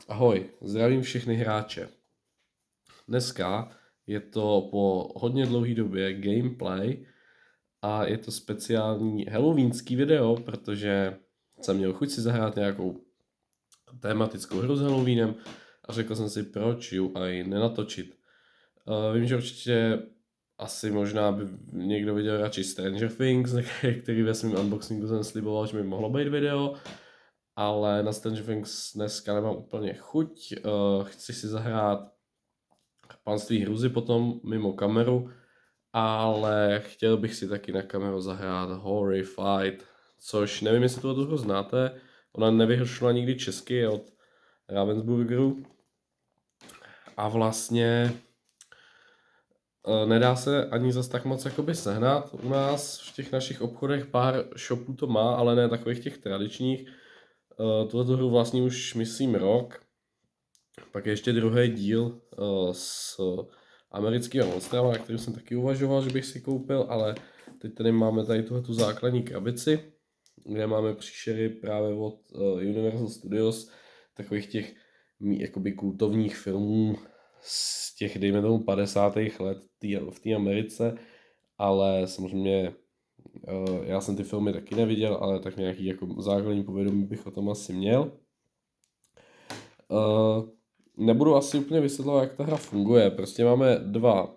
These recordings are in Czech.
Ahoj, zdravím všechny hráče. Dneska je to po hodně dlouhé době gameplay a je to speciální halloweenský video, protože jsem měl chuť si zahrát nějakou tématickou hru s Halloweenem a řekl jsem si, proč ju aj nenatočit. Vím, že určitě asi možná by někdo viděl radši Stranger Things, který ve svém unboxingu jsem sliboval, že by mohlo být video, ale na Stranger Things dneska nemám úplně chuť. Chci si zahrát Panství hruzy potom mimo kameru, ale chtěl bych si taky na kameru zahrát Horrified, což nevím, jestli tu hru znáte, ona nevyšla nikdy česky, je od Ravensburgeru a vlastně nedá se ani zas tak moc jakoby sehnat. U nás v těch našich obchodech pár shopů to má, ale ne takových těch tradičních. Tuhle hru vlastně už myslím rok. Pak je ještě druhý díl s americkými monstrama, na kterým jsem taky uvažoval, že bych si koupil, ale teď tady máme tady tu základní krabici, kde máme příšery právě od Universal Studios, takových těch jakoby kultovních filmů z těch, dejme tomu, 50. let v té Americe, ale samozřejmě já jsem ty filmy taky neviděl, ale tak nějaký jako základní povědomí bych o tom asi měl. Nebudu asi úplně vysvětlovat, jak ta hra funguje. Prostě máme dva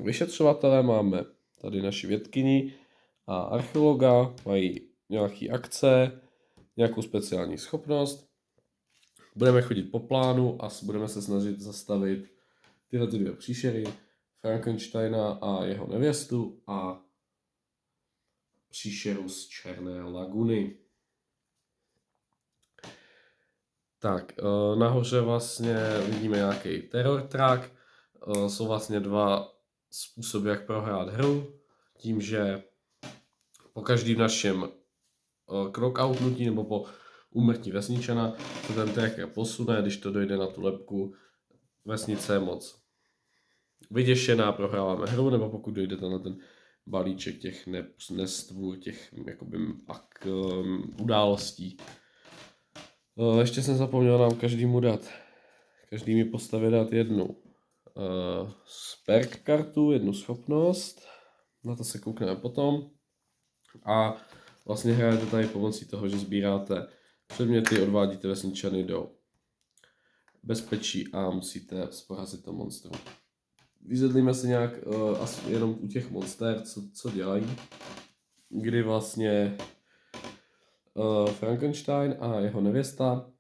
vyšetřovatele, máme tady naši vědkyni a archeologa, mají nějaké akce, nějakou speciální schopnost. Budeme chodit po plánu a budeme se snažit zastavit tyhle dvě příšery, Frankensteina a jeho nevěstu a příšeru z Černé laguny. Tak, nahoře vlastně vidíme nějaký terror track, jsou vlastně dva způsoby, jak prohrát hru, tím, že po každém našem knockoutnutí nebo po úmrtí vesničana se ten tracker posune, když to dojde na tu lebku, vesnice je moc vyděšená, prohráváme hru, nebo pokud dojde na ten balíček těch nestvů, těch jakoby událostí. Ještě jsem zapomněl nám každému postavě dát jednu perk kartu, jednu schopnost, na to se koukneme potom. A vlastně hrajete tady pomocí toho, že sbíráte předměty, odvádíte vesničany do bezpečí a musíte porazit to monstrum. Vysvětlíme si nějak asi jenom u těch monster, co dělají, kdy vlastně Frankenstein a jeho nevěsta,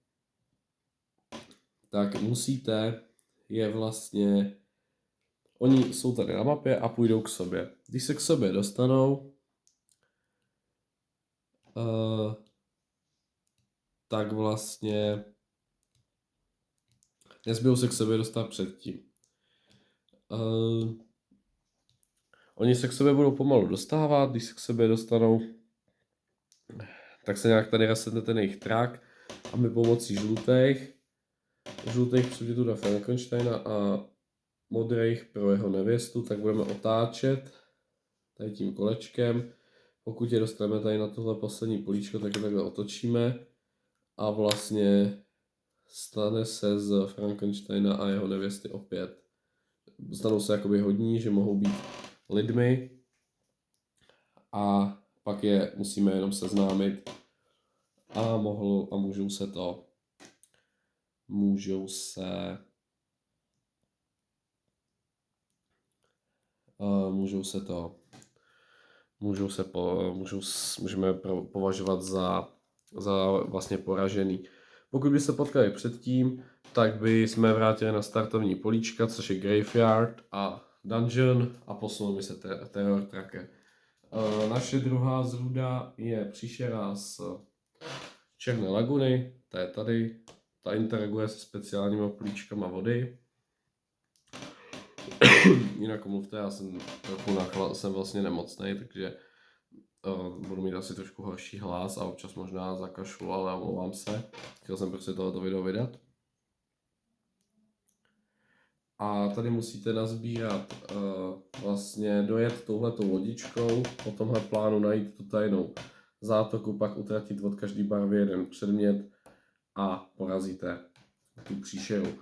tak musíte je vlastně, oni jsou tady na mapě a půjdou k sobě. Když se k sobě dostanou, tak vlastně nezbydou se k sobě dostat předtím. Oni se k sobě budou pomalu dostávat, když se k sobě dostanou, tak se nějak tady resetne ten jejich track a my pomocí žlutých předmětů na Frankensteina a modrých pro jeho nevěstu, tak budeme otáčet tady tím kolečkem. Pokud je dostaneme tady na tohle poslední políčko, tak je takhle otočíme a vlastně stane se z Frankensteina a jeho nevěsty opět. Stanou se jakoby hodní, že mohou být lidmi a pak je musíme jenom seznámit a můžou můžeme považovat za vlastně poražený. Pokud by se potkali předtím, tak by jsme vrátili na startovní políčka, což je Graveyard a Dungeon a posunul by se Terror Tracker. Naše druhá zrůda je příšera z Černé laguny, ta je tady, ta interaguje se speciálníma políčkama vody. Jinak mluvte, já jsem trochu jsem vlastně nemocnej, takže budu mít asi trošku horší hlas a občas možná zakašlu, ale omlouvám se. Chtěl jsem prostě tohoto video vydat. A tady musíte nazbírat, vlastně dojet touhletou lodičkou, po tomhle plánu najít tu tajnou zátoku, pak utratit od každý barvy jeden předmět a porazíte tu příšeru.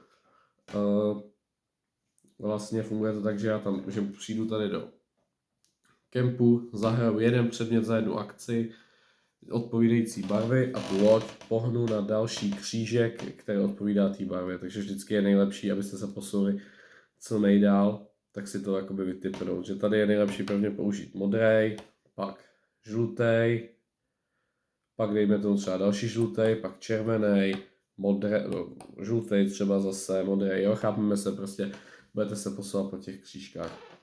Vlastně funguje to tak, že že přijdu tady do kempu, zahraju jeden předmět za jednu akci, odpovídající barvy a tu loď pohnu na další křížek, který odpovídá té barvě. Takže vždycky je nejlepší, abyste se posunuli co nejdál, tak si to jakoby vytipnout. Že tady je nejlepší prvně použít modrý, pak žlutý, pak dejme tomu třeba další žlutý, pak červený, žlutý třeba zase, modrý, jo, chápeme se prostě, budete se posouvat po těch křížkách.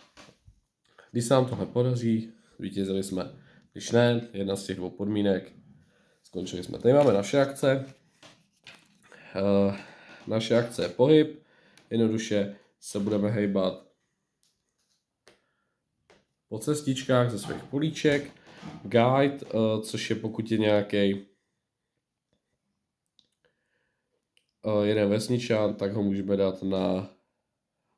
Když se nám tohle podaří, vítězili jsme. Když ne, jedna z těch dvou podmínek, skončili jsme. Tady máme naše akce. Naše akce je pohyb. Jednoduše se budeme hejbat po cestičkách ze svých políček. Guide, což je pokud je nějaký jeden vesničan, tak ho můžeme dát na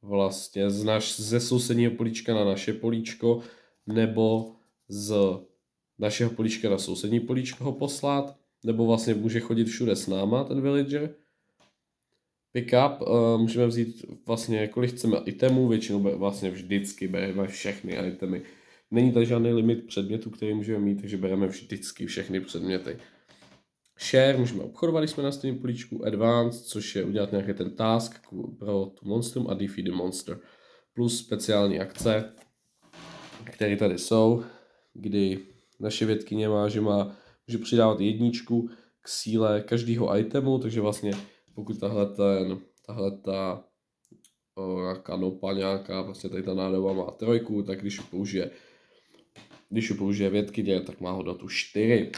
vlastně ze sousedního políčka na naše políčko, nebo z našeho políčka na sousední políčko ho poslat, nebo vlastně může chodit všude s náma ten villager. Pick up, můžeme vzít vlastně kolik chceme itemů, většinou vlastně vždycky bereme všechny itemy. Není tady žádný limit předmětů, který můžeme mít, takže bereme vždycky všechny předměty. Share můžeme obchodovat, když jsme na stejném políčku. Advanced, což je udělat nějaký ten task pro tu monstrum a defeat the monster. Plus speciální akce, které tady jsou, kdy naše vědkyně může přidávat jedničku k síle každého itemu, takže vlastně pokud tahleta kanopa nějaká, vlastně tady ta nádoba má 3, tak když ji použije vědkyně, tak má hodnotu 4.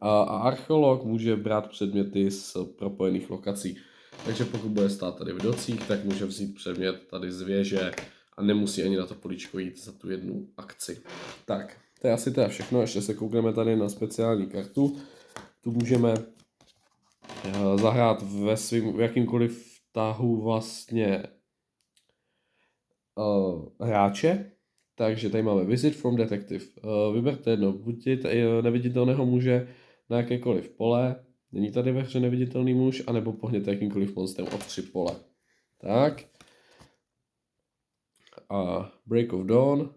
A archeolog může brát předměty z propojených lokací. Takže pokud bude stát tady v docích, tak může vzít předmět tady z věže a nemusí ani na to políčko jít za tu jednu akci. Tak, to je asi teda všechno. Ještě se koukneme tady na speciální kartu. Tu můžeme zahrát v jakýmkoliv tahu vlastně hráče. Takže tady máme Visit from Detective. Vyberte jedno, buď neviditelného muže na jakékoliv pole, není tady ve hře neviditelný muž, anebo pohněte jakýmkoliv monstrem o 3 pole. Tak. A Break of Dawn,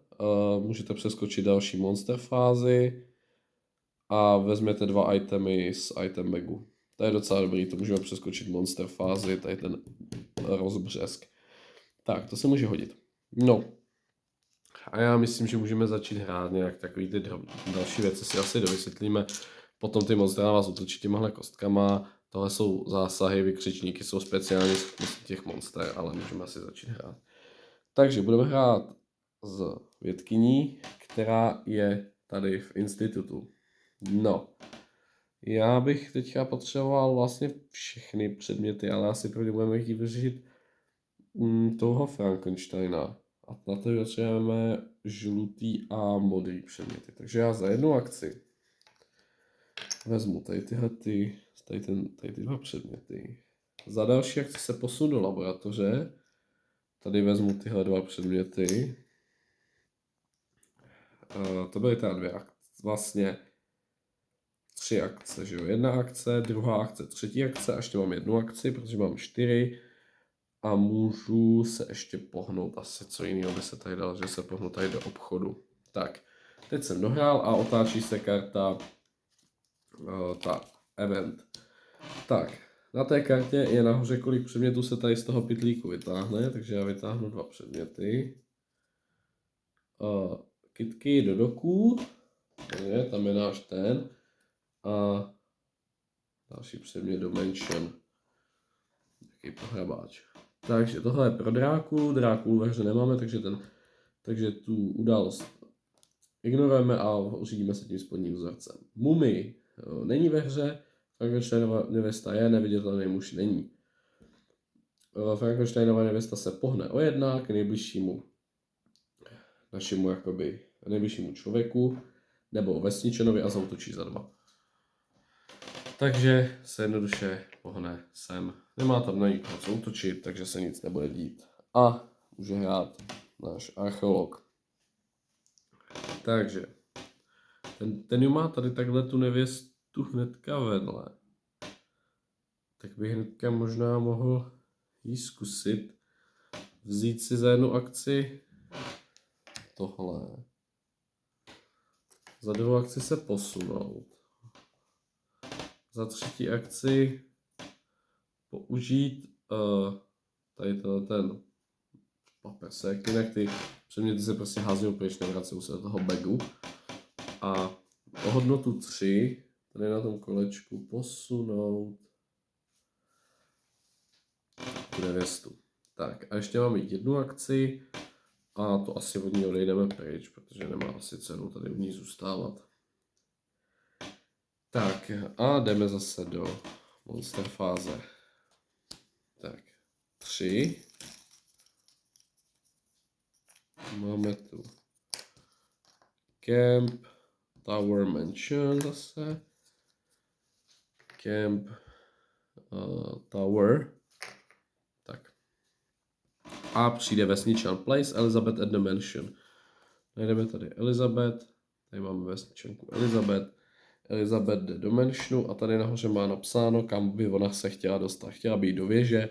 můžete přeskočit další monster fázi a vezměte 2 itemy z item bagu. To je docela dobrý, to můžeme přeskočit monster fázi, tady ten rozbřesk. Tak, to se může hodit. No. A já myslím, že můžeme začít hrát nějak takový ty další věci, si asi dovysvětlíme. Potom ty monstra na vás útočí těmahle kostkama. Tohle jsou zásahy, vykřičníky jsou speciální schopnosti těch monster, ale můžeme asi začít hrát. Takže budeme hrát s vědkyní, která je tady v institutu. No, já bych teďka potřeboval vlastně všechny předměty, ale asi prvně budeme chtít vyřešit toho Frankensteina. A na to potřebujeme žlutý a modrý předměty. Takže já za jednu akci vezmu tady ty 2 předměty. Za další akci se posunu do laboratoře. Tady vezmu tyhle 2 předměty. To byly teda 2 akce. Vlastně 3 akce, že jo? 1 akce, 2. akce, 3. akce. A ještě mám 1 akci, protože mám 4. A můžu se ještě pohnout, asi co jiného by se tady dalo, že se pohnu tady do obchodu. Tak, teď jsem dohrál a otáčí se karta ta event. Tak, na té kartě je nahoře, kolik předmětů se tady z toho pytlíku vytáhne, takže já vytáhnu 2 předměty. Kytky do doků, tam je náš ten. A další předmět do mention. Jaký pohrabáč. Takže tohle je pro Drákulu. Drákulu ve hře nemáme, takže tu událost ignorujeme a řídíme se tím spodním vzorcem. Mumii není ve hře, Frankensteinova nevěsta je, neviditelný muž není. Frankensteinova nevěsta se pohne o 1 k nejbližšímu nejbližšímu člověku nebo vesničanovi a zautočí za 2. Takže se jednoduše pohne sem. Nemá tam na nikoho co útočit, takže se nic nebude dít. A může hrát náš archeolog. Takže ten má tady takhle tu nevěstu hnedka vedle. tak bych hnedka možná mohl jí zkusit. Vzít si za jednu akci tohle. Za druhou akci se posunout. Za třetí akci použít tady ten paprsek, jinak ty předměty se prostě hází pryč, nevracou se do toho bagu. A o hodnotu 3 tady na tom kolečku posunout tu nevěstu. Tak a ještě máme jednu akci a to asi od ní odejdeme pryč, protože nemá asi cenu tady u ní zůstávat. Tak a jdeme zase do monster fáze. Tak 3. Máme tu Camp, Tower Mansion zase. Camp, Tower. Tak. A přijde vesničan Place, Elizabeth at the Mansion. Najdeme tady Elizabeth. Tady máme vesničanku Elizabeth. Elizabeth jde do mansionu a tady nahoře má napsáno, kam by ona se chtěla dostat. Chtěla být do věže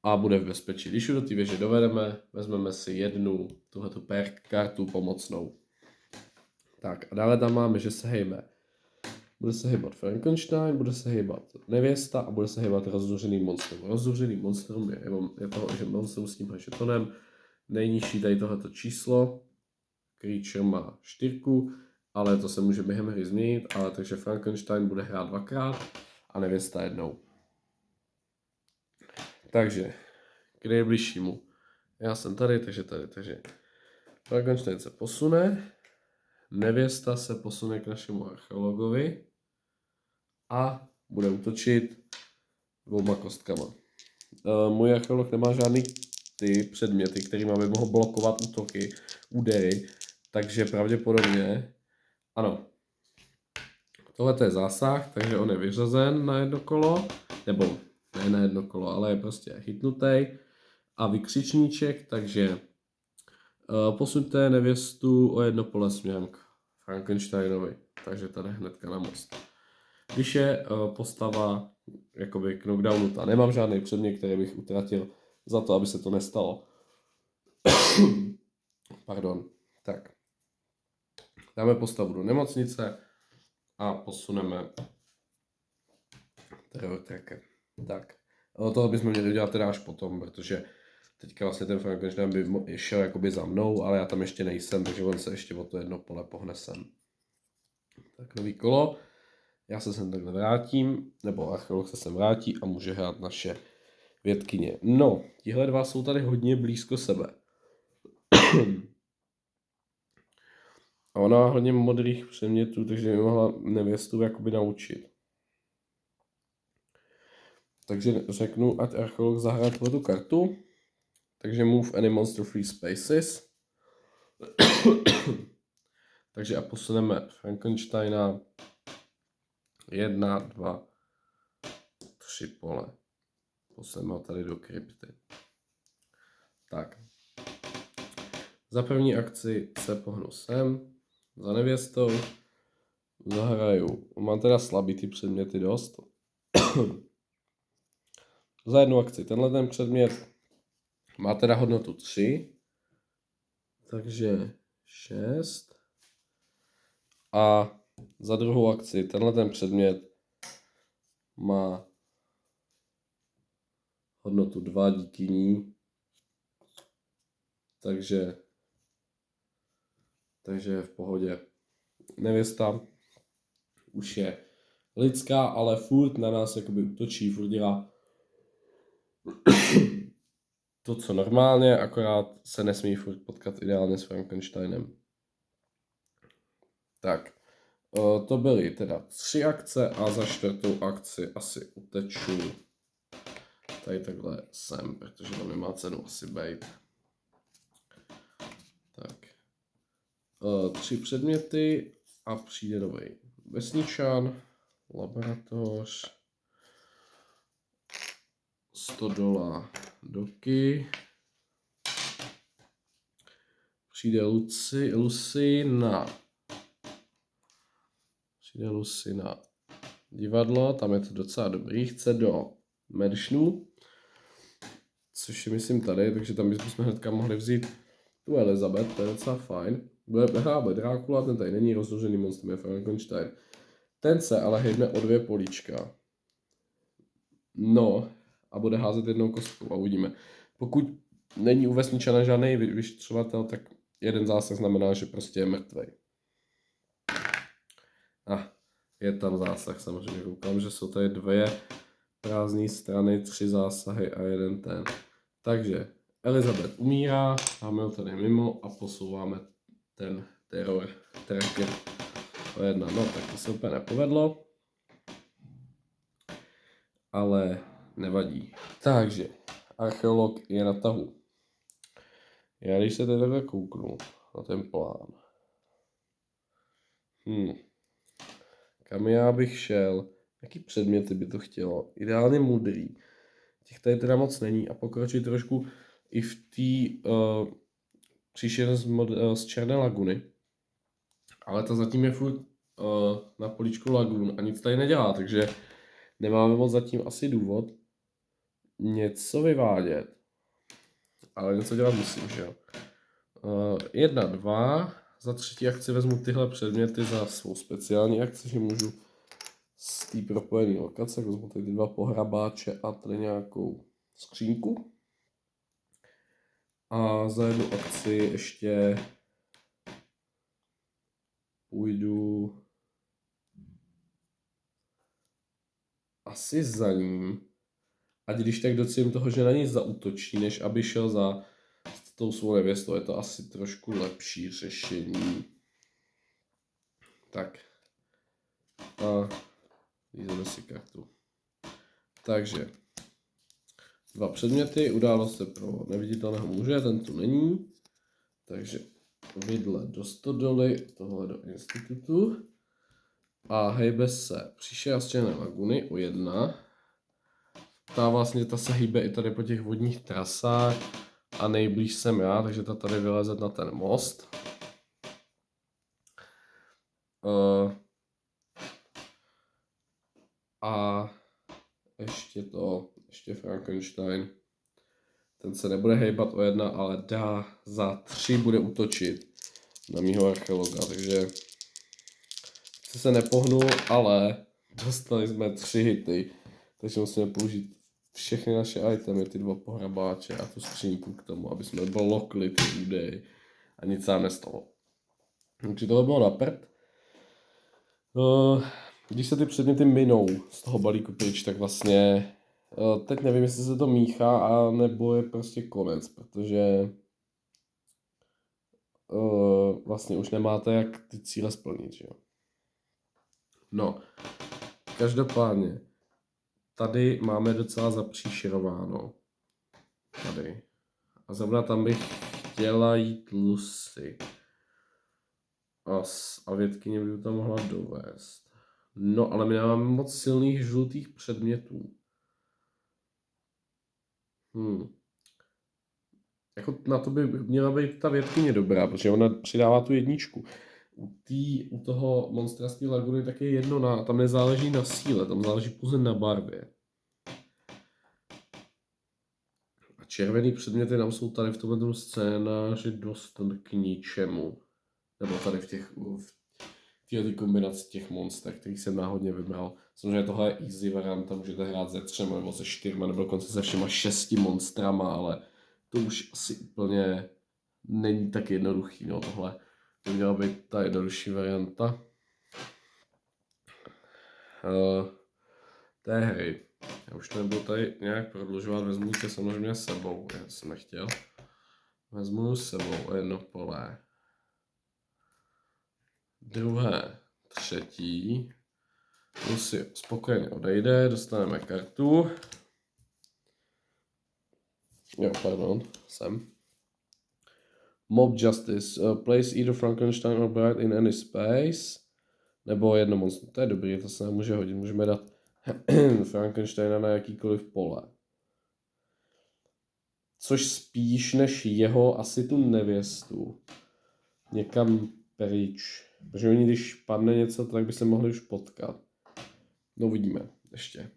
a bude v bezpečí. Když ji do té věže dovedeme, vezmeme si jednu tuhletu kartu pomocnou. Tak a dále tam máme, že se hejme. Bude se hejbat Frankenstein, bude se hejbat nevěsta a bude se hejbat rozzuřený monstrum. Rozzuřený monstrum je to, že monstrum s tím žetonem. Nejnižší tady tohleto číslo. Creature má 4, ale to se může během hry změnit, ale takže Frankenstein bude hrát 2krát a nevěsta 1. Takže, kde je blížší mu? Já jsem tady, takže Frankenstein se posune, nevěsta se posune k našemu archeologovi a bude útočit 2 kostkama. Můj archeolog nemá žádný ty předměty, kterými by mohl blokovat útoky, údery, takže pravděpodobně, ano, tohle je zásah, takže on je vyřazen na jedno kolo, nebo ne na jedno kolo, ale je prostě chytnutý a vykřičníček, takže posuňte nevěstu o 1 pole směrem k Frankensteinovi, takže tady hnedka na most. Když je postava jakoby k knockdownu, ta nemám žádný předmět, který bych utratil za to, aby se to nestalo. Pardon. Tak. Dáme postavu do nemocnice a posuneme terror tracker. Tak. Toho bychom měli udělat teda až potom, protože teďka vlastně ten Frankenstein by šel jakoby za mnou, ale já tam ještě nejsem, takže on se ještě o to 1 pole pohne sem. Tak nový kolo. Já se sem takhle vrátím, nebo archeolog se sem vrátí a může hrát naše vědkyně. No, tihle 2 jsou tady hodně blízko sebe. A ona má hodně modrých předmětů, takže by mohla nevěstu jakoby naučit. Takže řeknu, ať archeolog zahraje tu kartu. Takže move any monster free spaces. Takže a posuneme Frankensteina 1, 2, 3 pole. Posuneme ho tady do krypty. Tak. Za první akci se pohnu sem. Za nevěstou. Zahraju. Mám teda slabý ty předměty dost. Za jednu akci. Tenhle ten předmět má teda hodnotu 3. Takže 6. A za druhou akci tenhle ten předmět má hodnotu 2 díky ní. Takže je v pohodě. Nevěsta už je lidská, ale furt na nás jakoby útočí, furt dělá to, co normálně, akorát se nesmí furt potkat ideálně s Frankensteinem. Tak, to byly teda 3 akce a za 4. akci asi uteču tady takhle sem, protože tam nemá cenu asi bejt. Tak, 3 předměty a přijde nový vesničan, laboratoř, $100 doky, přijde Lucy na divadlo, tam je to docela dobrý. Chce do Meršnu, což je myslím tady, takže tam bychom hnedka mohli vzít tu Elizabeth, to je docela fajn. Bude hrát Drákula, ten tady není rozložený monstrum, je Frankenstein. Ten se ale hejbne o 2 políčka. No, a bude házet jednou kostkou a uvidíme. Pokud není u vesničana žádný vyšetřovatel, tak jeden zásah znamená, že prostě je mrtvej. Je tam zásah samozřejmě. Koukám, že jsou tady 2 prázdné strany, 3 zásahy a jeden ten. Takže Elizabeth umírá, Hamilton je mimo a posouváme ten terror tracker o 1. No, tak to se úplně nepovedlo. Ale nevadí. Takže archeolog je na tahu. Já když se takhle kouknu na ten plán. Kam já bych šel? Jaký předměty by to chtělo? Ideálně mudrý. Těch tady teda moc není a pokročit trošku i v té příšerně z Černé laguny. Ale ta zatím je furt na políčku lagun a nic tady nedělá, takže nemáme moc zatím asi důvod něco vyvádět. Ale něco dělat musím, že jo. 1, 2. Za třetí akci vezmu tyhle předměty za svou speciální akci, že můžu z té propojené lokace, vezmu tady ty 2 pohrabáče a tady nějakou skřínku. A za jednu akci ještě půjdu asi za ním. Ať když tak docím toho, že na něj zaútočí, než aby šel za tou svou nevěstou. Je to asi trošku lepší řešení. Tak. A vyjdeme si kartu. Takže 2 předměty, událost se pro neviditelného muže, ten tu není. Takže vidle do stodoly, tohle do institutu. A hejbe se příšera z Černé laguny o 1. Ta se hýbe i tady po těch vodních trasách a nejblíž jsem já, takže ta tady vyleze na ten most. A ještě Frankenstein. Ten se nebude hejbat o 1, ale za 3 bude útočit na mýho archeologa, takže se nepohnul, ale dostali jsme 3 hity, takže musíme použít všechny naše itemy, ty 2 pohrabáče a tu skřínku k tomu, aby jsme blokli ty údeje a nic se nám nestalo. Takže tohle bylo na prd. Když se ty předměty minou z toho balíku pryč, tak vlastně teď nevím, jestli se to míchá, a nebo je prostě konec, protože vlastně už nemáte jak ty cíle splnit, že jo. No, každopádně, tady máme docela zapříšerováno. Tady. A zrovna tam bych chtěla jít Lucy. A vědkyně by to mohla dovést. No, ale my nemáme moc silných žlutých předmětů. Jako na to by měla být ta vědkyně dobrá, protože ona přidává tu 1. U toho monstra z té laguny tak je 1, tam nezáleží na síle, tam záleží pouze na barvě. A červený předměty nám jsou tady v tomto scénáři dost k ničemu. Nebo tady v této kombinaci těch monster, který jsem náhodně vybral. Samozřejmě tohle je easy varianta, můžete hrát se 3 nebo se 4 nebo dokonce se všema 6 monstrama, ale to už asi úplně není tak jednoduchý, no tohle. To měla být ta jednodušší varianta. Té hry. Já už to nebudu tady nějak prodlužovat, vezmu tě samozřejmě sebou, já jsem nechtěl. Vezmu s sebou 1 pole. 2, 3. Lucy spokojeně odejde, dostaneme kartu. Jo, pardon, sem. Mob Justice. Place either Frankenstein or Bride in any space. Nebo 1 monstrum. To je dobrý, to se nám může hodit. Můžeme dát Frankensteina na jakýkoliv pole. Což spíš než jeho asi tu nevěstu. Někam pryč. Protože oni, když padne něco, tak by se mohli už potkat. No uvidíme ještě.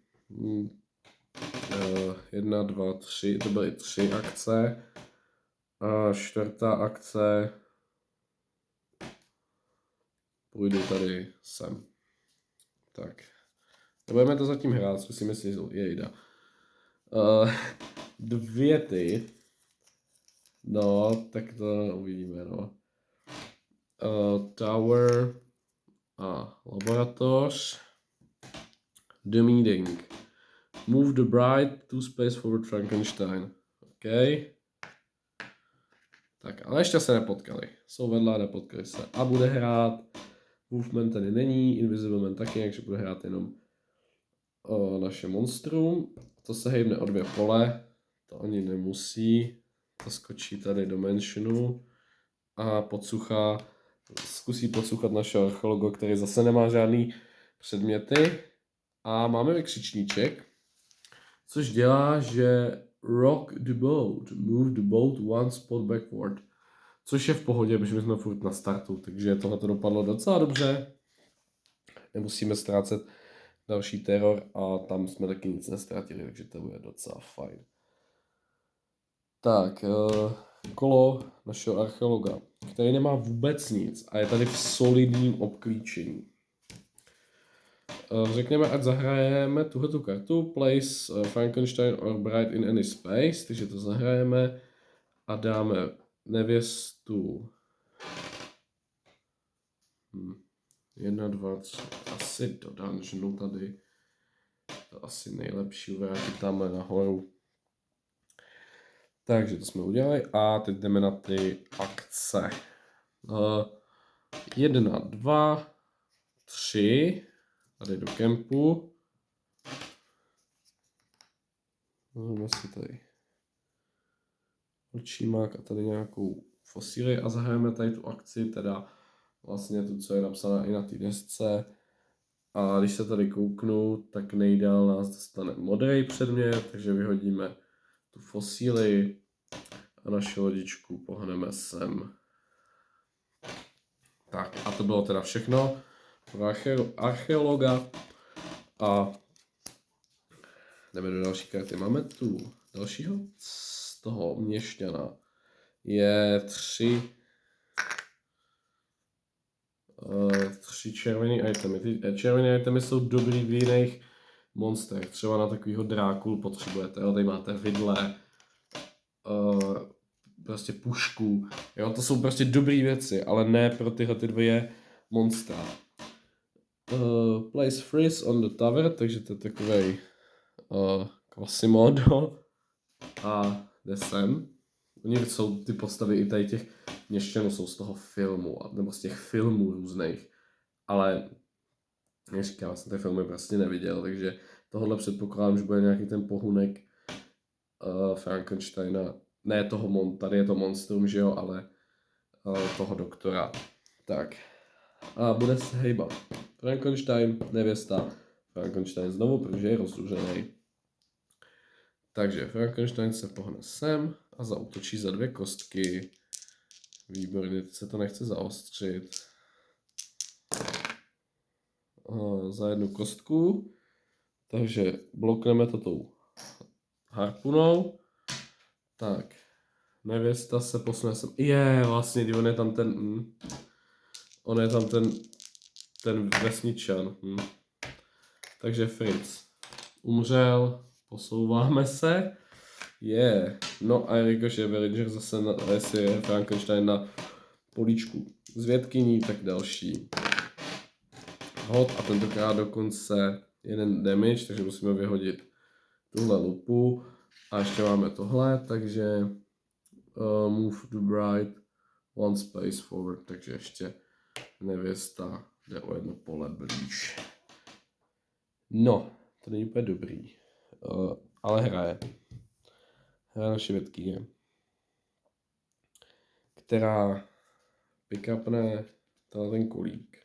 1, 2, 3, to byly 3 akce. A 4. akce půjdu tady sem. Tak. Nebudeme to zatím hrát, zkusíme si jejda. 2 ty. No, tak to uvidíme, no. Tower a laboratoř. The meeting. Move the bride to space forward Frankenstein. OK. Tak, ale ještě se nepotkali. Jsou vedle, nepotkali se. A bude hrát. Movement tady není, Invisible Man taky, takže bude hrát jenom naše monstrum. To se hejbne o 2 pole. To ani nemusí. To skočí tady do menšinu. A podsucha. Zkusí podsuchat našeho archeologa, který zase nemá žádný předměty. A máme vykřičníček. Což dělá, že rock the boat, move the boat one spot backward. Což je v pohodě, protože my jsme furt na startu, takže tohle to dopadlo docela dobře. Nemusíme ztrácet další teror a tam jsme taky nic nestratili, takže to bude docela fajn. Tak, kolo našeho archeologa, který nemá vůbec nic a je tady v solidním obklíčení. Řekněme, ať zahrajeme tuhletu kartu, place Frankenstein or bride in any space, takže to zahrajeme a dáme nevěstu 1, 2, 3, asi do dungeonu tady, to asi nejlepší vrátit tamhle nahoru. Takže to jsme udělali a teď jdeme na ty akce. 1, 2, 3, tady do kempu. Vezmeme si tady očímák a tady nějakou fosíli a zahrajeme tady tu akci, teda vlastně tu, co je napsaná i na té desce. A když se tady kouknu, tak nejdál nás dostane modrý předmět, takže vyhodíme tu fosíli a naši lodičku pohneme sem. Tak a to bylo teda všechno pro archeologa a jdeme do další karty. Máme tu dalšího z toho měšťana. Je 3 červené itemy. Ty červené itemy jsou dobrý v jiných monstrech. Třeba na takovýho Drákulu potřebujete. Jo? Tady máte vidle, prostě pušku. Jo? To jsou prostě dobré věci, ale ne pro tyhle ty 2 monstra. Place freeze on the tower, takže to je takovej Quasimodo a jde sem. Oni jsou ty postavy i tady těch měšťanů jsou z toho filmu, nebo z těch filmů různých. Ale jak říkám, já jsem ty filmy prostě neviděl, takže tohle předpokládám, že bude nějaký ten pohunek Frankensteina. Ne toho, tady je to monstrum, že jo, ale toho doktora. Tak. A bude se hejbat. Frankenstein, nevěsta. Frankenstein znovu, protože je rozdužený. Takže Frankenstein se pohne sem a zaútočí za 2 kostky. Výborně, teď se to nechce zaostřit. Za 1 kostku. Takže blokneme to tou harpunou. Tak. Nevěsta se posune sem. Vlastně, on je tam on je tam ten vesničan. Takže Fritz umřel. Posouváme se. No a jelikož je Villager zase jestli je Frankenstein na políčku s vědkyní, tak další hod a tentokrát dokonce 1 damage, takže musíme vyhodit tuhle lupu a ještě máme tohle, takže move the bride 1 space forward, takže ještě nevěsta jde o 1 pole blíž. No, to není úplně dobrý. Ale hraje naše vědkyně, která pick-upne ten kolík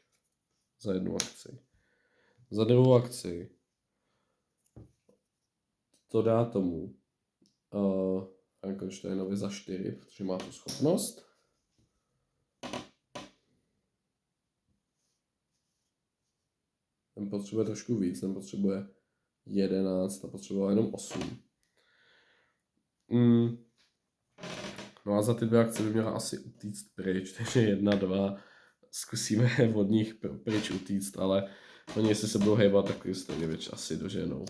za 1 akci. Za 2 akci to dá tomu Frankensteinovi za 4, protože má tu schopnost. Ten ten potřebuje trošku víc, ten potřebuje 11, a potřeboval jenom 8. No a za ty 2 akce by měla asi utíct pryč, takže 1, 2, zkusíme od nich pryč utíct, ale oni jestli se budou hejbat, tak stejně věč asi doženou.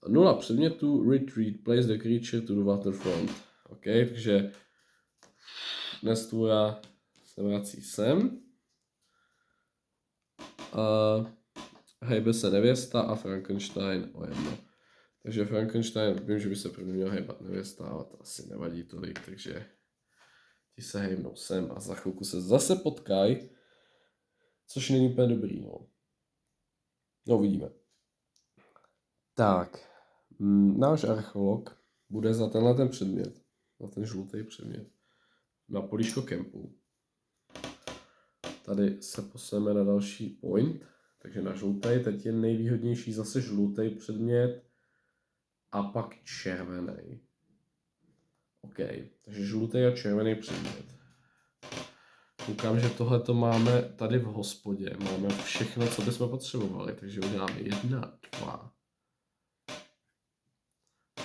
0 předmětů, retreat, place the creature to the waterfront. OK, takže Nestura se vrací sem. Hejbe se nevěsta a Frankenstein o 1. Takže Frankenstein, vím, že by se první měl hejbat nevěsta, ale to asi nevadí tolik, takže ti se hejbnou sem a za chvilku se zase potkají, což není úplně dobrý, no. No, uvidíme. Tak, náš archeolog bude za tenhle ten předmět, za ten žlutý předmět, na políčko kempu. Tady se posuneme na další point, takže na žlutý, teď je nejvýhodnější zase žlutý předmět a pak červený. OK, takže žlutý a červený předmět. Koukám, že tohle to máme tady v hospodě, máme všechno, co bychom potřebovali, takže uděláme 1, 2.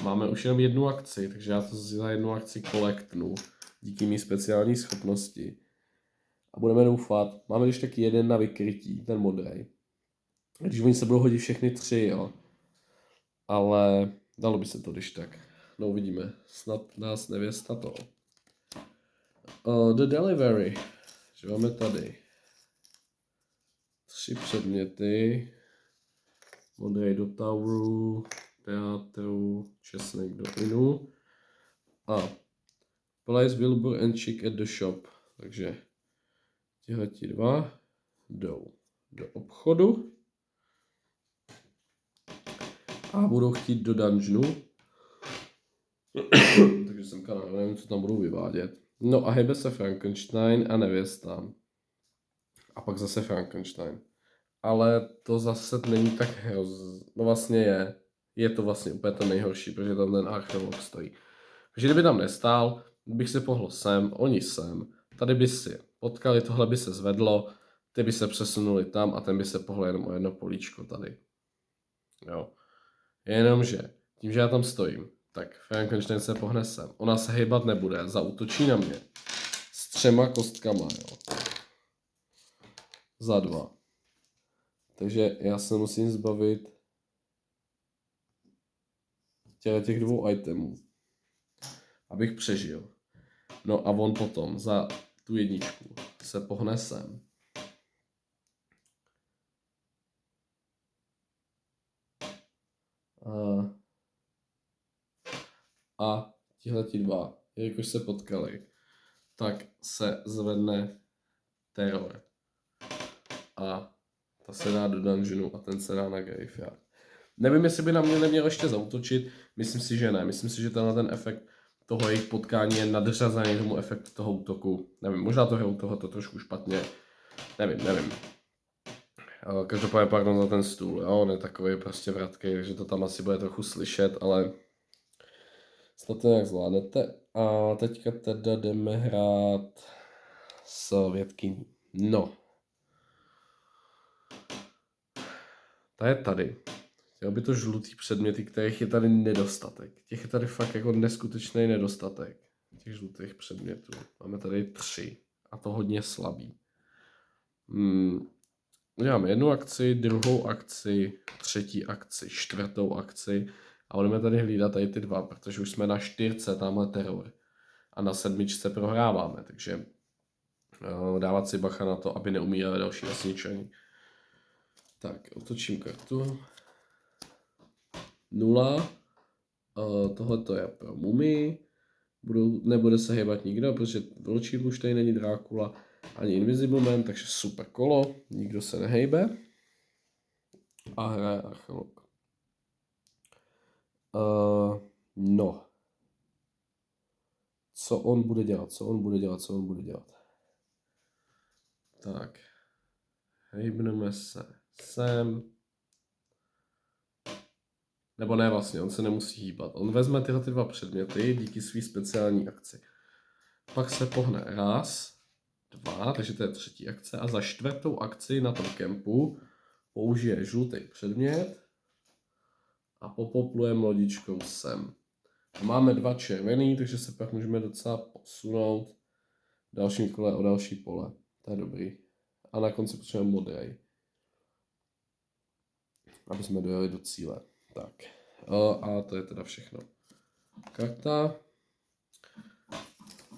Máme už jenom 1 akci, takže já to za 1 akci kolektnu díky mý speciální schopnosti. A budeme doufat, máme když taky 1 na vykrytí, ten modrý. Když oni se budou hodit všechny 3, jo. Ale dalo by se to když tak. No uvidíme, snad nás nevěsta to. The delivery, že máme tady 3 předměty. Modrý do toweru, teatru, česnek do inu. A place Wilbur and Chick at the shop. Takže tihleti 2 jdou do obchodu a budou chtít do dungeonu. Takže jsem kanál, nevím, co tam budou vyvádět. No a hejbe se Frankenstein a nevěsta. A pak zase Frankenstein. Ale to zase není tak hrozné. No vlastně je. Je to vlastně úplně ten nejhorší, protože tam ten archeolog stojí. Takže kdyby tam nestál, bych se pohl sem, oni sem. Tady by si potkali, tohle by se zvedlo, ty by se přesunuli tam a ten by se pohl jenom o 1 políčko tady. Jo. Jenomže, tím, že já tam stojím, tak Frankenstein se pohne sem. Ona se hejbat nebude, zaútočí na mě. S 3 kostkama, jo. Za 2. Takže já se musím zbavit těch 2 itemů, abych přežil. No a on potom za tu 1 se pohne sem. A tihleti 2, jelikož se potkali, tak se zvedne teror. A ta se dá do dungeonu a ten se dá na graveyard. Nevím, jestli by na mě neměl ještě zaútočit, myslím si, že ne. Myslím si, že ten efekt toho jejich potkání je nadřazený tomu efektu toho útoku. Nevím, možná to je u tohoto trošku špatně. Nevím. Každopádně pardon za ten stůl, jo, on je takový prostě vratký, takže to tam asi bude trochu slyšet, ale snad to nějak zvládnete. A teďka teda jdeme hrát s vědkyní. No. Ta je tady. Chtěl by to žlutý předměty, kterých je tady nedostatek. Těch je tady fakt jako neskutečný nedostatek. Těch žlutých předmětů. Máme tady 3. A to hodně slabý. Uděláme 1 akci, 2 akci, 3. akci, 4. akci. A budeme tady hlídat tady ty 2, protože už jsme na 4, tamhle teror. A na 7 prohráváme, takže dávat si bacha na to, aby neumírali další vesničani. Tak, otočím kartu. 0. Tohle je pro mumii. Nebude se hýbat nikdo, protože vlčí už tady není Drákula ani Invisible Man, takže super kolo. Nikdo se nehejbe. A hraje archeolog. No. Co on bude dělat? Tak. Hejbneme se sem. Nebo ne vlastně, on se nemusí hýbat. On vezme tyhle 2 předměty díky své speciální akci. Pak se pohne 1, 2, takže to je 3. akce. A za 4. akci na tom kempu použije žlutý předmět a popoplujeme lodičkou sem. Máme 2 červený, takže se pak můžeme docela posunout v dalším kole o další pole. To je dobrý. A na konci potřebujeme modrý, aby jsme dojeli do cíle. Tak. A to je teda všechno. Karta.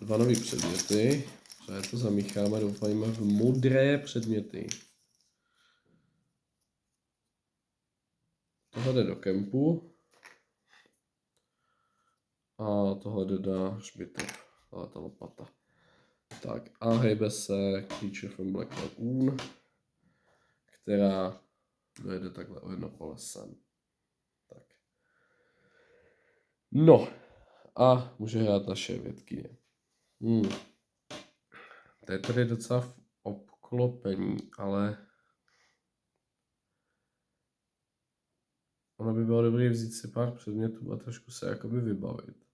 2 nový předměty. Právě to zamícháme, doufajme v modré předměty. Tohle jde do kempu. A tohle jde na hřbitov. Ale ta lopata. Tak a hejbe se Creature from Black Lagoon, která dojede takhle o jedno pole sem. Tak. No. A může hrát naše vědkyně. To je tady docela v obklopení, ale ono by bylo dobré vzít si pár předmětů a trošku se jakoby vybavit.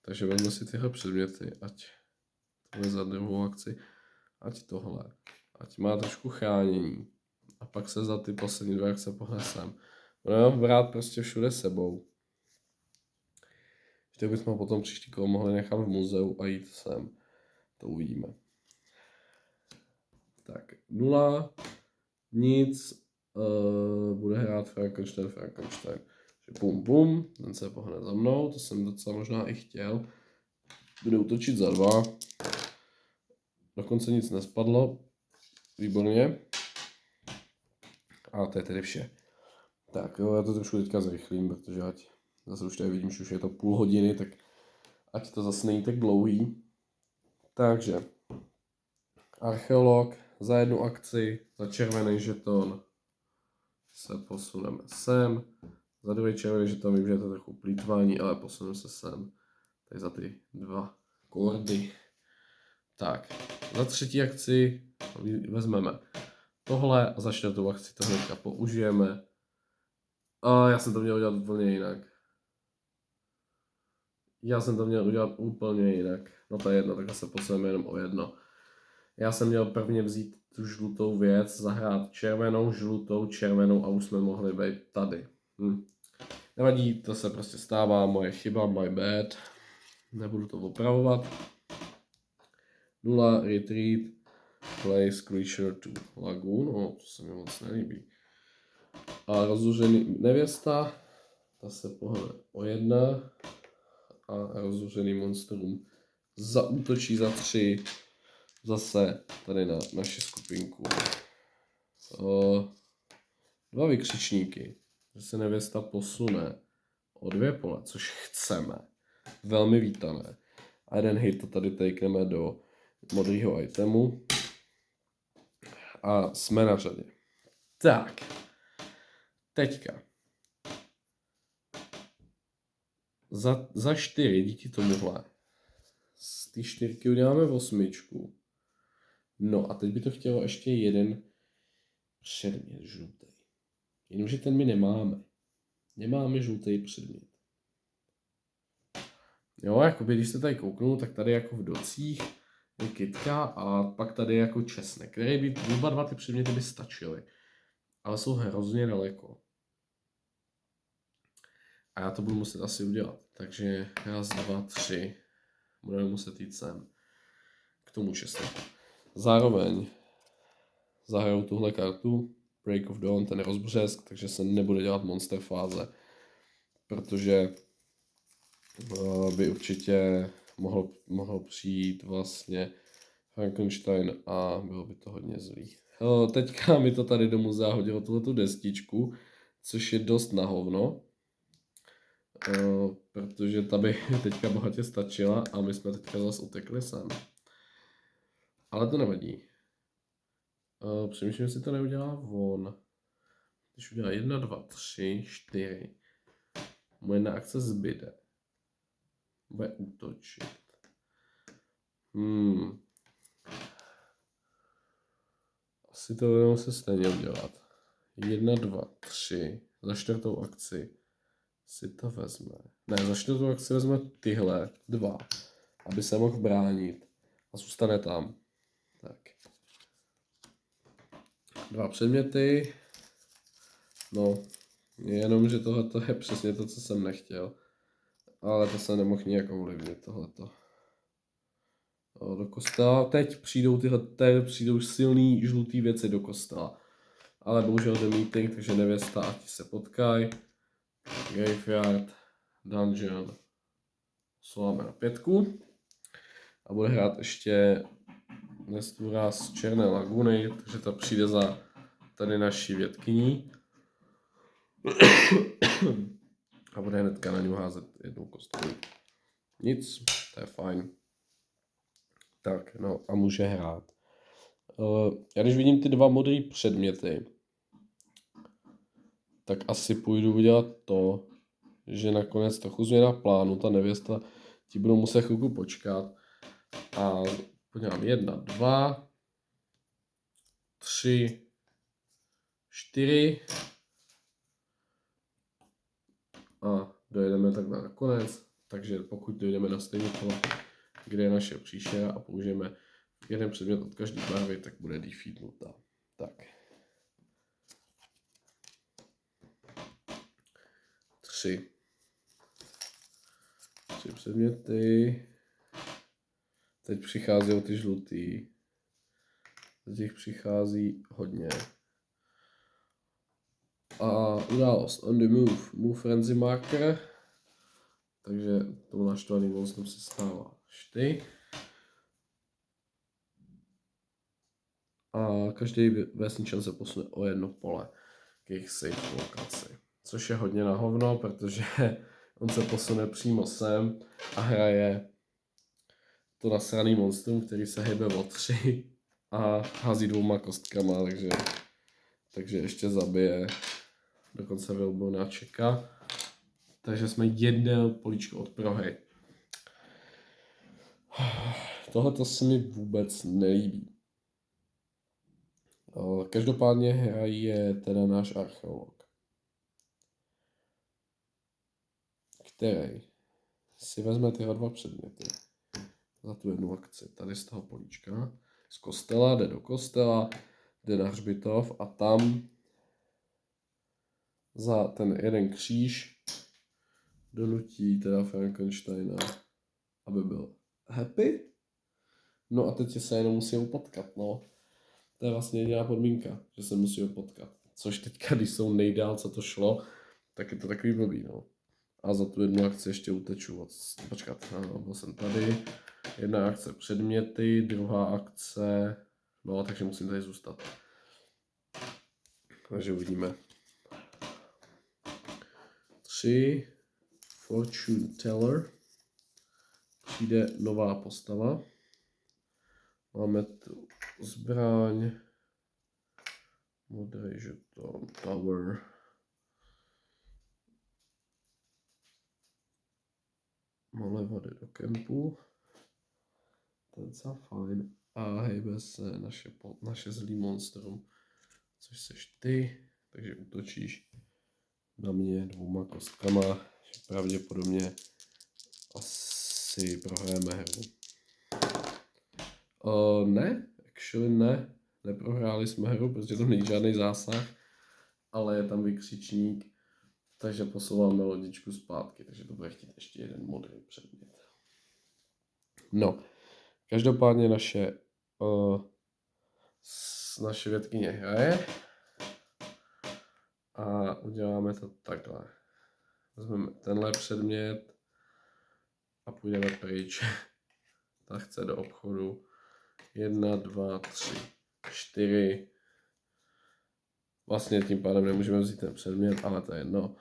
Takže vezmu si tyhle předměty, ať tohle za druhou akci, ať tohle, ať má trošku chránění. A pak se za ty poslední 2 akce pohnesem. Budeme brát prostě všude sebou. Že bychom potom příští kolo mohli nechat v muzeu a jít sem. To uvidíme. Tak, 0, nic, bude hrát Frankenstein. Takže bum, ten se pohne za mnou, to jsem docela možná i chtěl. Bude útočit za 2. Dokonce nic nespadlo. Výborně. A to je tedy vše. Tak jo, já to trošku teďka zrychlím, protože ať zase už tady vidím, že už je to půl hodiny, tak ať to zase není tak dlouhý. Takže archeolog za 1 akci, za červený žeton se posuneme sem. Za 2 červený žeton vím, že je to trochu plýtvání, ale posuneme se sem. Tady za ty 2 kordy. Tak, za 3. akci vezmeme tohle a za 4. akci to hnedka použijeme. A já jsem to měl udělat úplně jinak. No to je jedno, takhle se posuneme jenom o 1. Já jsem měl prvně vzít tu žlutou věc, zahrát červenou, žlutou, červenou a už jsme mohli být tady. Nevadí, to se prostě stává, moje chyba, my bad. Nebudu to opravovat. 0, retreat, place creature to lagoon, to se mi moc nelíbí. A rozzuřený nevěsta, ta se pohne o 1 a rozzuřený monstrum zaútočí za 3 zase tady na naši skupinku. 2 vykřičníky, že se nevěsta posune o 2 pole, což chceme. Velmi vítané. A 1 hit to tady takneme do modrého itemu. A jsme na řadě. Tak. Teďka. Za 4 díky tomuhle. Z té 4 uděláme 8. No a teď by to chtělo ještě 1 předmět žlutý. Jenomže ten my nemáme. Nemáme žlutý předmět. Jo, jakoby když se tady kouknu, tak tady jako v docích je kytka a pak tady je jako česnek, který by oba 2 ty předměty by stačily. Ale jsou hrozně daleko. A já to budu muset asi udělat. Takže 1, 2, 3. Budeme muset jít sem. K tomu česneku. Zároveň zahraju tuhle kartu. Break of Dawn, ten rozbřesk, takže se nebude dělat monster fáze. Protože by určitě mohl přijít vlastně Frankenstein a bylo by to hodně zlý. Teďka mi to tady do muzea hodilo tuhletu destičku, což je dost na hovno. Protože ta by teďka bohatě stačila a my jsme teďka zase utekli sem. Ale to nevadí. Přemýšlím, jestli to neudělá on. Když udělá 1, 2, 3, 4. Moje 1 akce zbyde. Bude útočit. Asi to budeme se stejně udělat. 1, 2, 3. Za 4. akci si to vezme. Ne, za 4. akci vezme tyhle 2. Aby se mohl bránit. a zůstane tam. Tak. 2 předměty. No, jenom, že tohleto je přesně to, co jsem nechtěl. Ale to se nemohl nijak ovlivnit, tohleto. Do kostela. Teď přijdou silný žlutý věci do kostela. Ale bohužel jde meeting, takže nevěsta a ti se potkají. Graveyard, dungeon. Svoláme na 5. A bude hrát ještě Nestura z Černé laguny, takže ta přijde za tady naší vědkyní. A bude hnedka na něj házet 1 kostku. Nic, to je fajn. Tak, no a může hrát. Já když vidím ty 2 modré předměty, tak asi půjdu udělat to, že nakonec trochu změna plánu, ta nevěsta ti budou muset chvilku počkat. A podívám 1, 2, 3, 4 a dojedeme takhle nakonec. Takže pokud dojdeme na stejný kolo, kde je naše příšera a použijeme jeden předmět od každé barvy, tak bude defeatnutá. Tak. 3 předměty. Teď přichází ty žlutý. Z těch přichází hodně. A událost on the move. Move frenzy marker. Takže tomu naštvaný monstrum se stává 4. A každý vesničan se posune o 1 pole k jejich safe lokaci. Což je hodně na hovno, protože on se posune přímo sem a hraje to nasraný monstrum, který se hýbe o 3 a hází 2 kostkama, takže ještě zabije dokonce Vilbonáčeka. Takže jsme 1 políčko od prohry. Tohle se mi vůbec nelíbí. Každopádně hraje teda náš archeolog, který si vezme tyhle 2 předměty za tu 1 akci. Tady z toho políčka. Z kostela, jde do kostela, jde na hřbitov a tam za ten 1 kříž donutí teda Frankensteina, aby byl happy. No a teď se jenom musí potkat, no. To je vlastně jediná podmínka, že se musí potkat. Což teďka, když jsou nejdál, co to šlo, tak je to takový blbý, no. A za tu 1 akci ještě uteču. Počkat, byl jsem tady. 1 akce předměty, 2 akce, no takže musím tady zůstat. Takže uvidíme. 3, Fortune Teller. Přijde nová postava. Máme tu zbraň, modrý žeton, tower. Malé vody do kempu. Ten je fajn. A hejbe se naše zlý monstrum, což seš ty, takže útočíš na mě 2 kostkama, že pravděpodobně asi prohrajeme hru. Ne, actually ne, neprohráli jsme hru, protože tam není žádný zásah, ale je tam vykřičník, takže posouváme lodičku zpátky, takže to bude chtít ještě 1 modrý předmět. No, každopádně naše vědkyně hraje a uděláme to takhle. Vezmeme tenhle předmět a půjdeme pryč. Ta chce do obchodu. 1, 2, 3, 4. Vlastně tím pádem nemůžeme vzít ten předmět, ale to je jedno.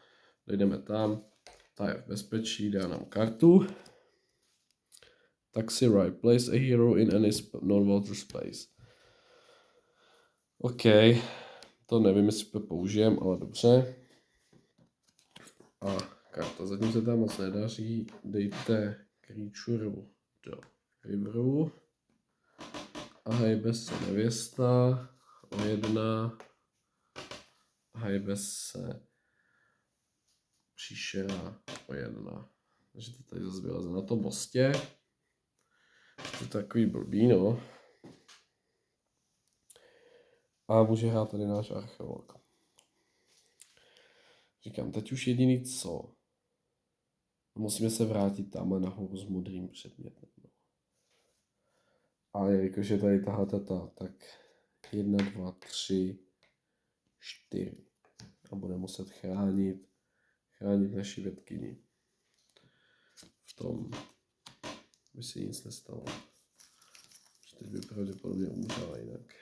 Dojdeme tam, ta je v bezpečí, dá nám kartu. Taxi ride, place a hero in any non-water space. OK, to nevím, jestli použijem, ale dobře. A karta, zatím se tam moc nedaří, dejte creature do riveru. A hejbe se nevěsta o 1. Hejbe se příšera o 1. Takže to tady zase vyleze na tom mostě. To je takový blbý, no. A může hrát tady náš archeolog. Říkám, teď už jediný co. Musíme se vrátit tamhle nahoru s modrým předmětem. No. Ale jelikož je tady tahle tak 1, 2, 3, 4. A budeme muset chránit naši vědkyni. V tom by se nic nestalo. Teď by pravděpodobně umřela jinak.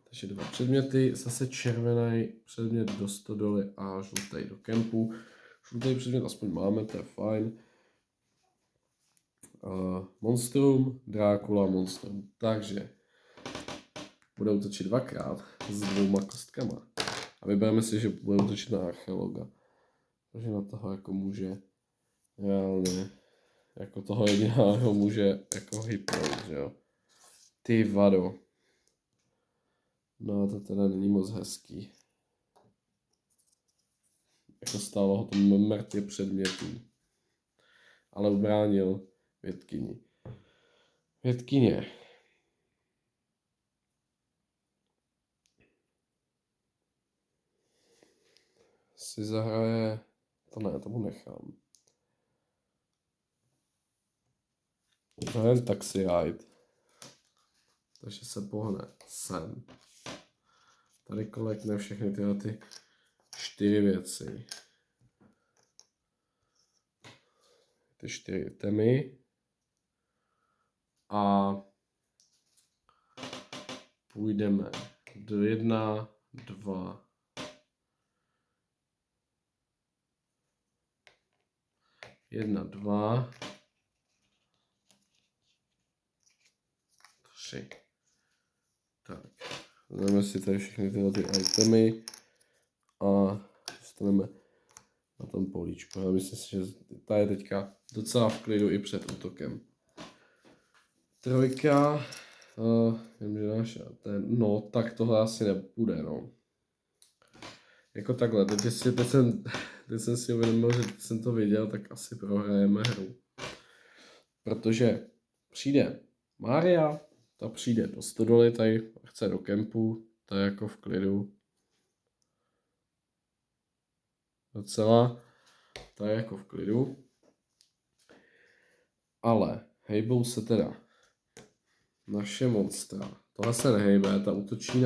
Takže 2 předměty, zase červený předmět do stodoly a žlutý do kempu. Žlutý předmět aspoň máme, to je fajn. Monstrum, Drákula, Monstrum. Takže bude útočit 2krát s 2 kostkama. A vybereme si, že bude útočit na archeologa. Takže na toho jako může reálně, jako toho jediného může jako hypnout, že jo. Ty vado. No to teda není moc hezký. Jako stálo ho to mrtě předmětů. Ale ubránil vědkyni. Vědkyně. Si zahraje... To ne, tomu nechám. Zahrajeme Taxi Ride. Takže se pohne sem. Tady kolekne všechny tyhle ty 4 věci. Ty 4 itemy. A půjdeme do 1, 2, 1, 2, 3. Tak, vezmeme si tady všechny tyhle ty itemy a zůstaneme na tom políčku. Já myslím si, že ta je teďka docela v klidu i před útokem. 3, no tak tohle asi nebude, no. Jako takhle, teď jsem si uvědomil, že teď jsem to viděl, tak asi prohrajeme hru. Protože přijde Mária, ta přijde do stodoly, tady chce do kempu, to je jako v klidu. Docela, to je jako v klidu. Ale hejbou se teda naše monstra. Tohle se nehejbe, ta útočí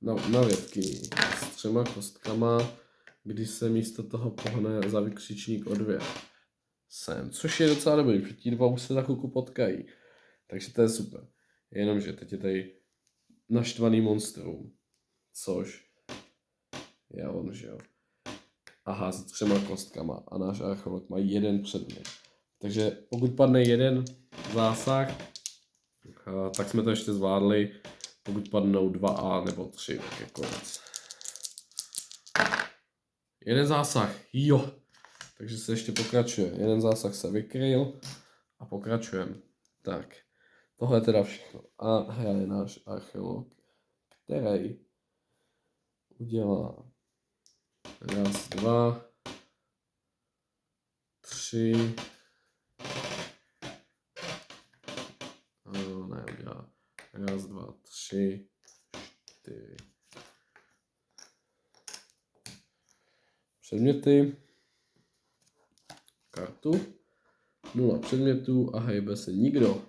na vědkyni s 3 kostkama, když se místo toho pohne za vykřičník o 2 sem, což je docela dobrý, protože ti 2 už se za chvilku potkají. Takže to je super. Jenomže teď je tady naštvaný monstrum, což je on, že jo. Aha, s 3 kostkama a náš archeolog má 1 předmět. Takže pokud padne 1 zásah, tak jsme to ještě zvládli. Pokud padnou 2 nebo 3, tak je konec. 1 zásah, jo. Takže se ještě pokračuje. 1 zásah se vykryl a pokračujeme. Tak, tohle je teda všechno. A hraje náš archeolog, který udělá 1, 2, 3, ne, udělá 1, 2, 3, 4. Předměty. Kartu. 0 předmětů a hejbe se nikdo.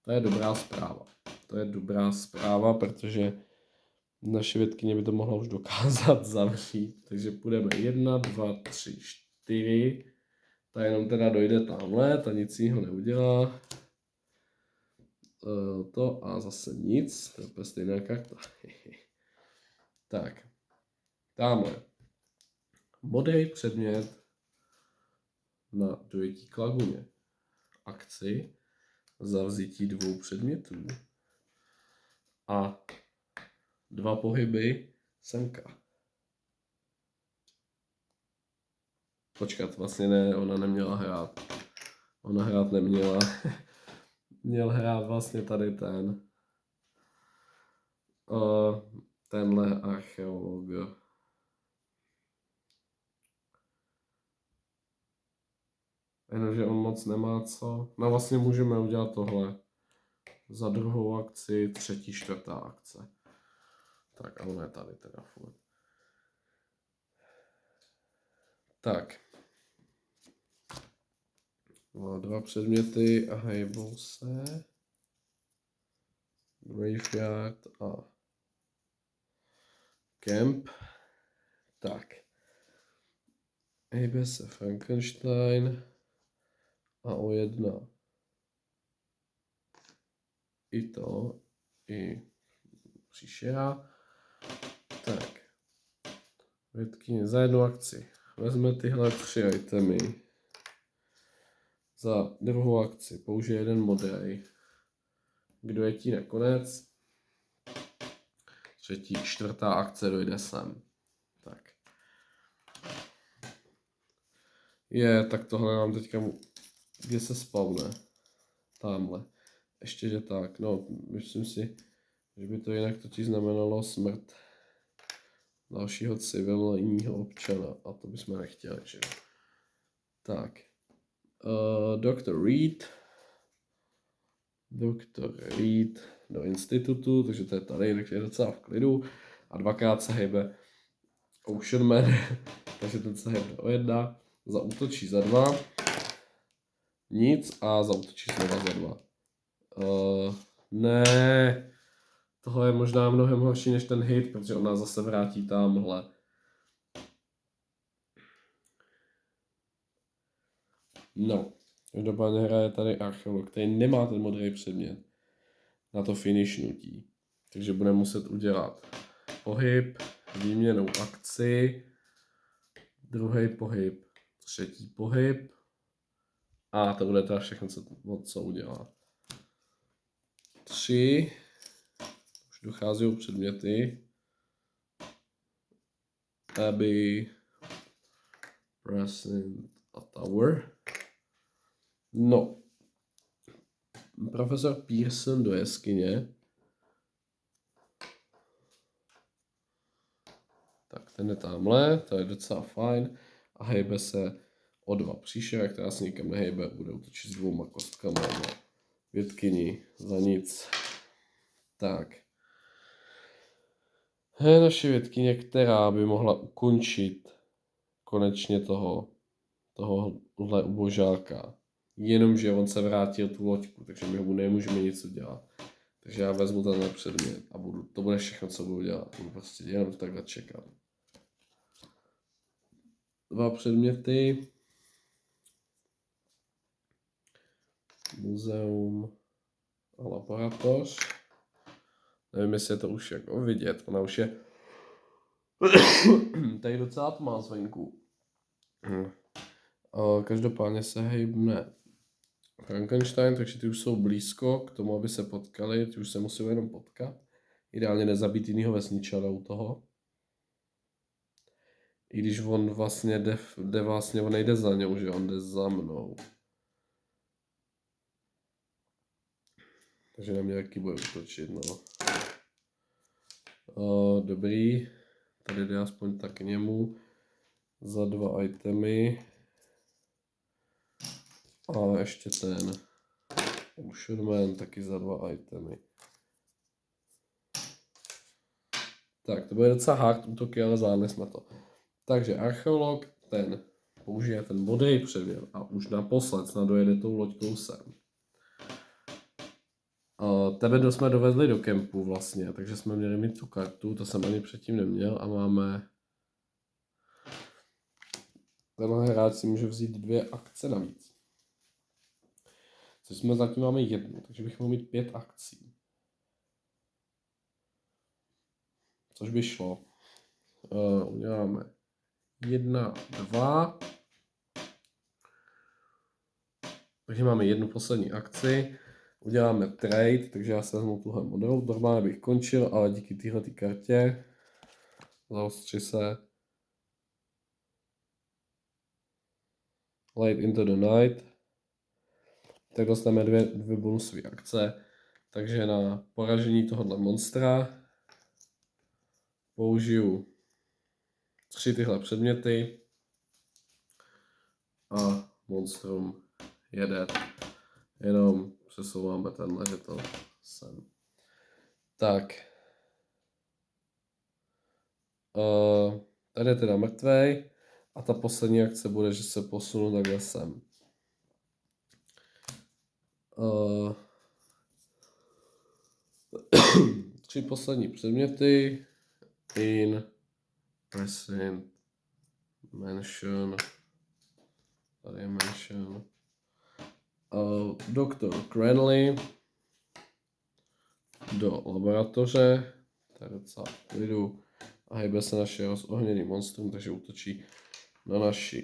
To je dobrá zpráva. To je dobrá zpráva, protože naše vědkyně by to mohla už dokázat zavřít. Takže půjdeme 1, 2, 3, 4. Ta jenom teda dojde tamhle, ta nic jiného neudělá. To a zase nic, to je úplně stejná karta. Tak, tamhle. Modrý předmět na dojetí k laguně. Akci za vzítí 2 předmětů. A 2 pohyby semka. Počkat, vlastně ne, ona neměla hrát. Ona hrát neměla. Měl hrát vlastně tady tenhle archeolog. Jenomže on moc nemá co. No vlastně můžeme udělat tohle. Za druhou akci, třetí, čtvrtá akce. Tak, ale ne tady teda furt. Tak. Má 2 předměty a hejbou se. Graveyard a Camp. Tak. Hejbe se Frankenstein a o 1. I to, i příšera. Tak. Větkyně za jednu akci. Vezme tyhle 3 itemy. Za druhou akci použije 1 modrej. Kdo je tí nakonec? Třetí, čtvrtá akce dojde sem. Tak. Tak tohle nám teďka, kde se spawne? Tamhle. Ještě, že tak, no, myslím si, že by to jinak totiž znamenalo smrt dalšího civilního občana a to bychom nechtěli, že? Tak. Dr. Reed do institutu, takže to je tady, takže je docela v klidu. A 2krát se hejbe Ocean Man, takže ten se hejbe o 1. Zaútočí za 2. Nic a zaútočí znova za 2. Ne. Tohle je možná mnohem horší než ten hit, protože on nás zase vrátí tamhle. No. Každopádně hraje tady archeolog, který nemá ten modrý předmět na to finishnutí. Takže bude muset udělat pohyb, výměnou akci, druhý pohyb, třetí pohyb a to bude teda všechno, co udělá. 3, už dochází předměty, Abbey, Present a Tower. No, profesor Pearson do jeskyně. Tak ten je tamhle, to je docela fajn. A hejbe se o 2 příšera, která se nikam nehejbe, bude útočit s 2 kostkama na větkyni za nic. Tak. Je naše větkyně, která by mohla ukončit konečně tohohle ubožáka. Jenomže on se vrátil tu loďku, takže my mu nemůžeme nic udělat. Takže já vezmu tenhle předmět a to bude všechno, co budu dělat. Budu prostě jenom takhle čekat. 2 předměty. Muzeum a laboratoř. Nevím, jestli je to už jako vidět. Ona už je tady docela tmá zvenku. Každopádně se hejbne Frankenstein, takže ty už jsou blízko k tomu, aby se potkali. Ty už se musí jenom potkat. Ideálně nezabít jinýho vesničana u toho. I když on vlastně jde vlastně, on nejde za něj, že on jde za mnou. Takže na mě jaký bude útočit, no. Dobrý. Tady jde aspoň tak k němu. Za 2 itemy. A ještě ten Ocean Man taky za 2 itemy. Tak, to bude docela hard útoky, ale zvládli jsme to. Takže archeolog, ten použije ten modrý předmět a už naposled snad dojede tou loďkou sem. Tebe jsme dovezli do kempu vlastně, takže jsme měli mít tu kartu, to jsem ani předtím neměl a máme... Tenhle hráč si může vzít 2 akce navíc. Což jsme zatím máme 1, takže bych mohl mít 5 akcí. Což by šlo. Uděláme 1, 2. Takže máme 1 poslední akci. Uděláme trade, takže já se vezmu tuhle modelu. Normálně bych končil, ale díky téhletý kartě zaostři se Late into the night. Tak dostaneme 2 bonusové akce. Takže na poražení tohohle monstra použiju 3 tyhle předměty a monstrum jede. Jenom přesouváme tenhle, že to sem. Tak. Tady je teda mrtvej. A ta poslední akce bude, že se posunu takhle sem. Tři poslední předměty. In, Precinct, Mansion. Tady je Mansion. Dr. Cranley do laboratoře. Tady je docela v klidu. A hejbe se naše rozohněný monstrum, takže útočí na naši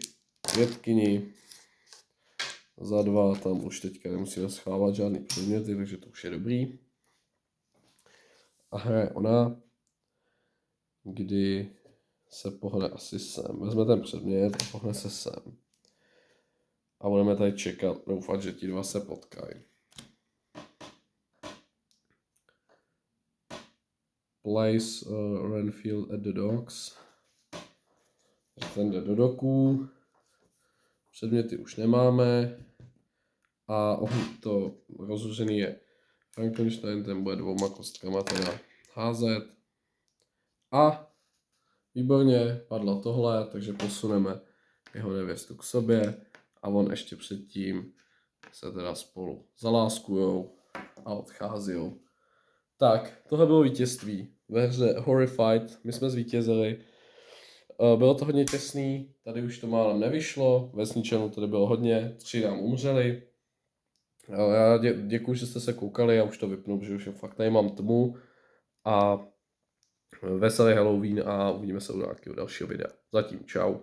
vědkyni. Za 2 tam už teďka nemusíme schovávat žádný předměty, takže to už je dobrý. A hraje ona, kdy se pohne asi sem. Vezme ten předmět a pohne se sem. A budeme tady čekat, doufat, že ti dva se potkají. Place Renfield at the docks. Ten jde do doků. Předměty už nemáme. A to rozhořený je Frankenstein, ten bude 2 kostkama teda házet. A výborně, padlo tohle, takže posuneme jeho nevěstu k sobě a on ještě předtím se teda spolu zaláskujou a odcházijou. Tak, tohle bylo vítězství ve hře Horrified, my jsme zvítězili. Bylo to hodně těsný, tady už to málem nevyšlo, ve Sničenu tady bylo hodně, 3 nám umřeli. Já děkuji, že jste se koukali, já už to vypnu, protože už fakt tady mám tmu. A veselý Halloween a uvidíme se u nějakého dalšího videa. Zatím čau.